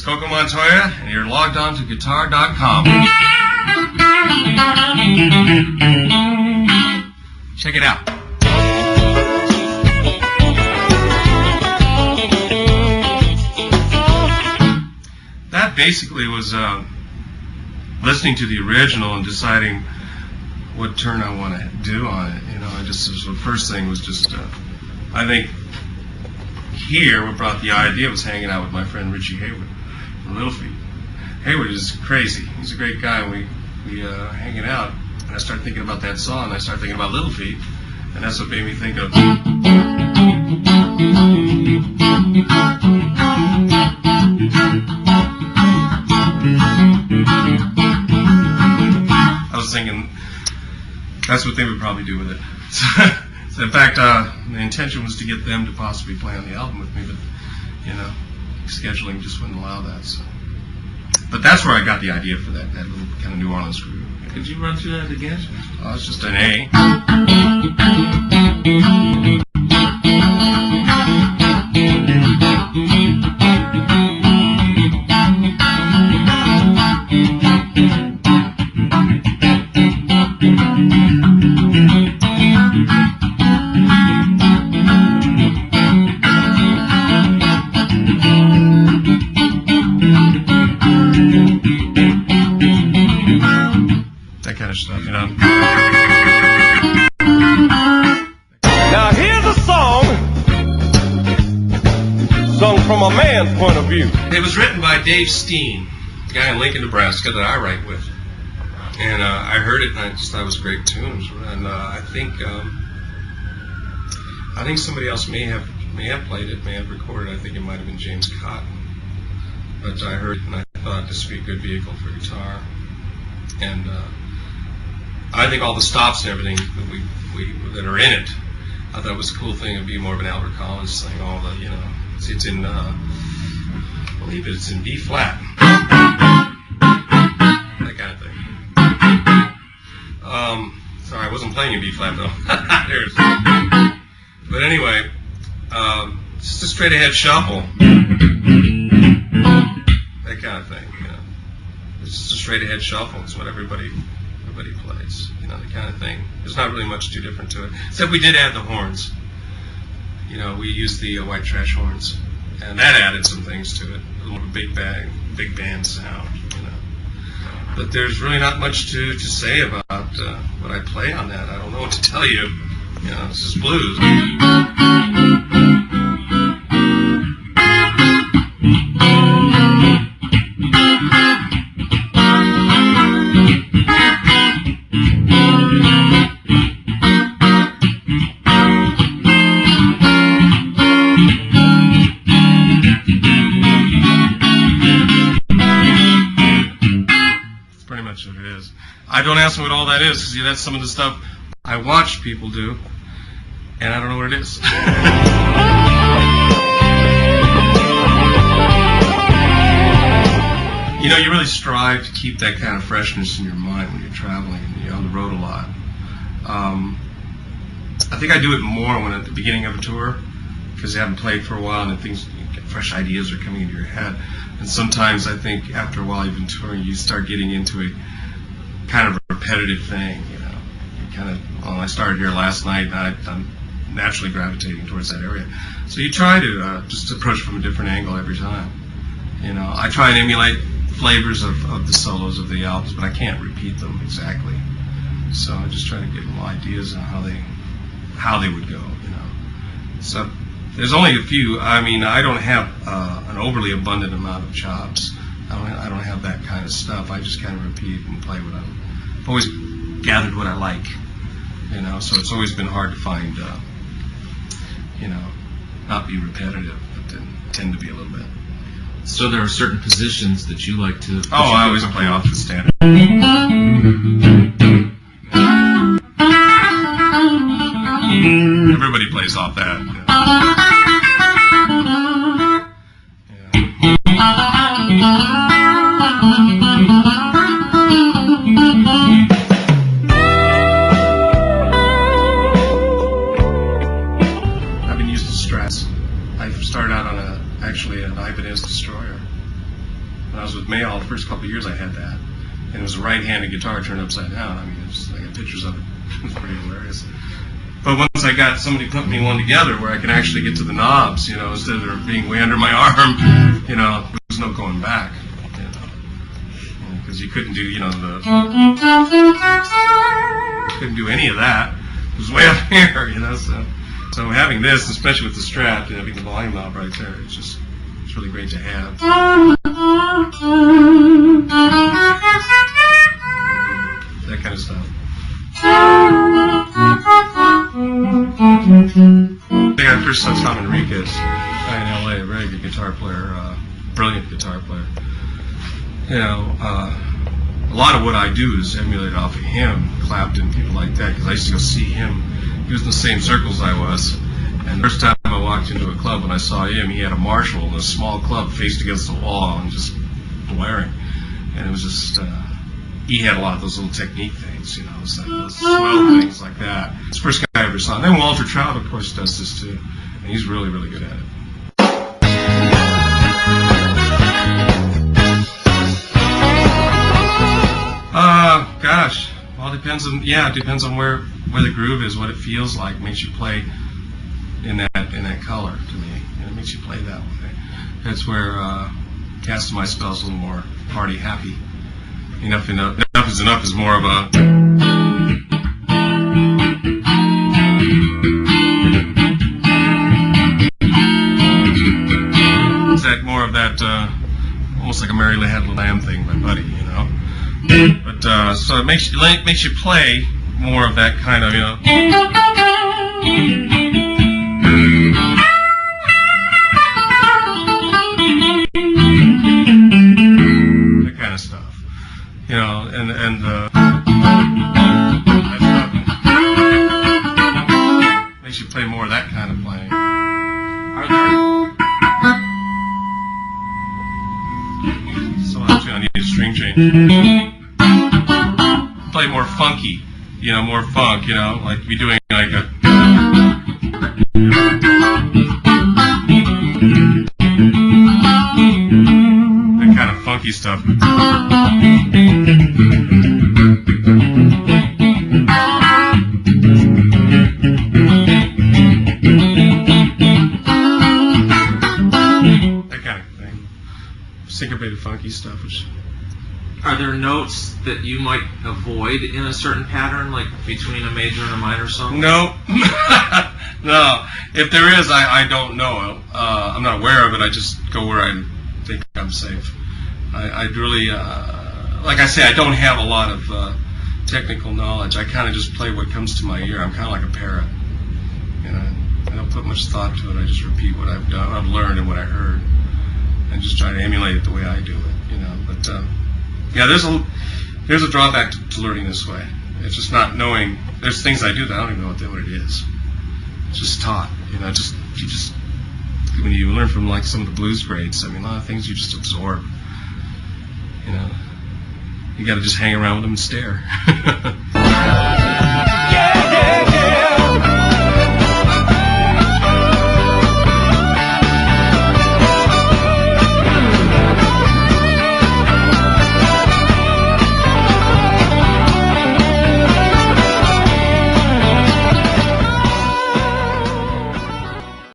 Coco Montoya, and you're logged on to guitar.com. Check it out. That basically was listening to the original and deciding what turn I want to do on it. You know, the first thing was just, I think here what brought the idea was hanging out with my friend Richie Haywood from Little Feat. Haywood is crazy. He's a great guy. We hanging out, and I started thinking about that song. I started thinking about Little Feat, and that's what made me think of. I was thinking that's what they would probably do with it. So in fact, the intention was to get them to possibly play on the album with me, but you know, scheduling just wouldn't allow that. So. But that's where I got the idea for that little kind of New Orleans groove. Could you run through that again? Oh, it's just an A. That kind of stuff, you know. Now here's a song sung from a man's point of view. It was written by Dave Steen, a guy in Lincoln, Nebraska that I write with. And I heard it and I just thought it was a great tune. And I think somebody else may have played it, may have recorded it. I think it might have been James Cotton. But I heard it and I thought this would be a good vehicle for guitar. And I think all the stops and everything that are in it, I thought it was a cool thing. It'd be more of an Albert Collins thing. All the, you know, it's in, I believe it's in B flat, that kind of thing. Sorry, I wasn't playing in B flat though. But anyway, just a straight ahead shuffle, that kind of thing. You know, it's just a straight ahead shuffle. It's what everybody plays, you know, the kind of thing. There's not really much too different to it, except we did add the horns. You know, we used the white trash horns, and that added some things to it, a little big band sound, you know. But there's really not much to say about what I play on that. I don't know what to tell you. You know, this is blues. It is. I don't ask them what all that is, because that's some of the stuff I watch people do, and I don't know what it is. You know, you really strive to keep that kind of freshness in your mind when you're traveling and you're on the road a lot. I think I do it more when at the beginning of a tour, because you haven't played for a while and things, fresh ideas are coming into your head. And sometimes I think after a while you've been touring, you start getting into a kind of repetitive thing, you know. You kind of, well, I started here last night, and I'm naturally gravitating towards that area. So you try to just approach from a different angle every time. You know, I try and emulate flavors of the solos of the albums, but I can't repeat them exactly. So I just try to get little ideas on how they would go, you know. So there's only a few. I mean, I don't have an overly abundant amount of chops. I don't have that kind of stuff. I just kind of repeat and play what I've always gathered what I like, you know. So it's always been hard to find, you know, not be repetitive, but then tend to be a little bit. So there are certain positions that you like to... Oh, I always play off the standard. Everybody plays off that. You know. I've been used to Strats. I started out on actually an Ibanez Destroyer, When I was with Mayall, the first couple of years I had that. And it was a right-handed guitar turned upside down. I mean, I got pictures of it. It was pretty hilarious. But once I got somebody put me one together where I could actually get to the knobs, you know, instead of being way under my arm, you know, there was no going back. Because you couldn't do, you know, couldn't do any of that. It was way up here, you know. So having this, especially with the Strat, having the volume knob right there, it's really great to have. That kind of stuff. I think I first saw Tom Enriquez, guy in LA, a very good guitar player, brilliant guitar player. You know, a lot of what I do is emulate off of him, Clapton, people like that, because I used to go see him. He was in the same circles I was. And the first time I walked into a club, when I saw him, he had a Marshall in a small club faced against the wall and just blaring. And it was just, he had a lot of those little technique things, you know, it's like those swell things like that. It's the first guy I ever saw. And then Walter Trout, of course, does this too. And he's really, really good at it. Gosh, well, it depends on where the groove is, what it feels like, makes you play in that color to me, and it makes you play that way. That's where Cast of My Spell's a little more party happy. Enough is enough is more of a almost like a Mary Had a Lamb thing by Buddy, you know. But so it makes you play more of that kind of, you know, that kind of stuff, you know, and makes you play more of that kind of playing. So I need a string change. Play more funky, you know, more funk, you know, like be doing like a that kind of funky stuff. That kind of thing. Syncopated funky stuff. Are there notes that you might avoid in a certain pattern, like between a major and a minor song? No. No. If there is, I don't know. I'm not aware of it. I just go where I think I'm safe. I really, like I say, I don't have a lot of technical knowledge. I kind of just play what comes to my ear. I'm kind of like a parrot. You know, I don't put much thought to it. I just repeat what I've done, I've learned, and what I heard, and just try to emulate it the way I do it. You know, but. Yeah, there's a drawback to learning this way. It's just not knowing. There's things I do that I don't even know what it is. It's just taught, you know. When you learn from like some of the blues greats, I mean, a lot of things you just absorb. You know, you got to just hang around with them and stare.